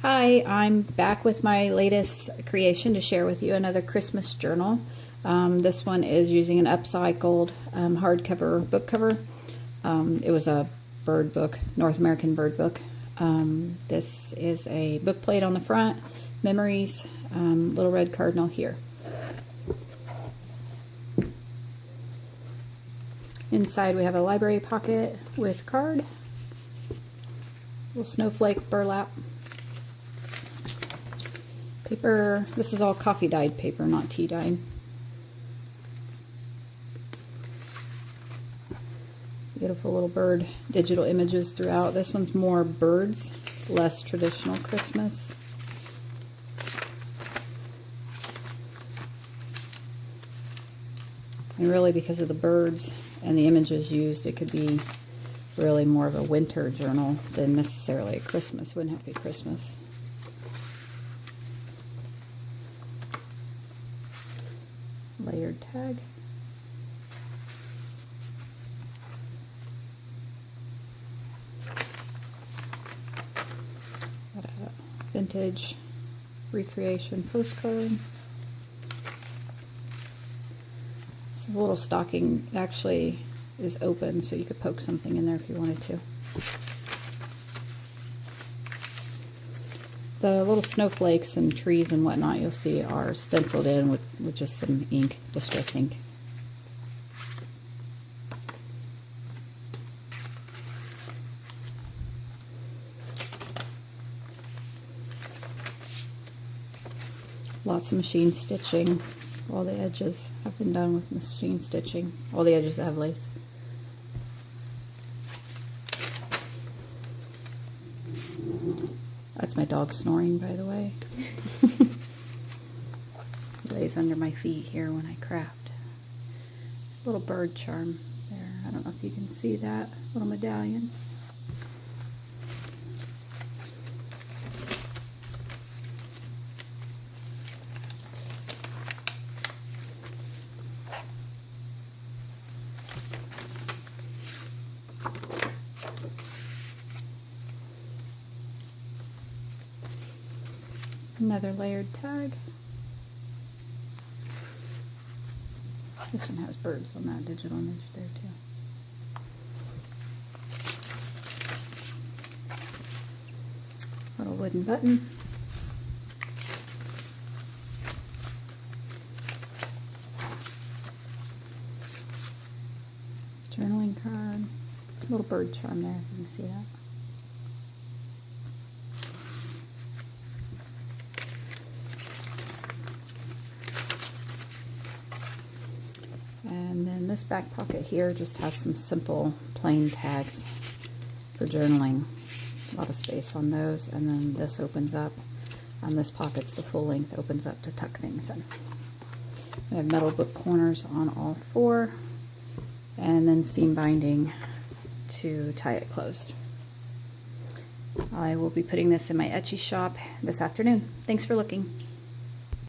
Hi, I'm back with my latest creation to share with you, another Christmas journal. This one is using an upcycled hardcover book cover. It was a bird book, North American bird book. This is a book plate on the front, memories, little red cardinal here. Inside we have a library pocket with card, little snowflake burlap. Paper, this is all coffee dyed paper, not tea dyed. Beautiful little bird digital images throughout. This one's more birds, less traditional Christmas. And really, because of the birds and the images used, it could be really more of a winter journal than necessarily a Christmas. It wouldn't have to be Christmas. Layered tag. Got a vintage recreation postcard. This is a little stocking. It actually is open, so you could poke something in there if you wanted to. The little snowflakes and trees and whatnot you'll see are stenciled in with just some ink, distress ink. Lots of machine stitching. All the edges have been done with machine stitching. All the edges that have lace. That's my dog snoring, by the way. He lays under my feet here when I craft. Little bird charm there. I don't know if you can see that little medallion. Another layered tag. This one has birds on that digital image there too. Little wooden button. Journaling card. Little bird charm there, you can see that. And then this back pocket here just has some simple plain tags for journaling. A lot of space on those, and then this opens up. This pocket's the full length, opens up to tuck things in. We have metal book corners on all four, and then seam binding to tie it closed. I will be putting this in my Etsy shop this afternoon. Thanks for looking.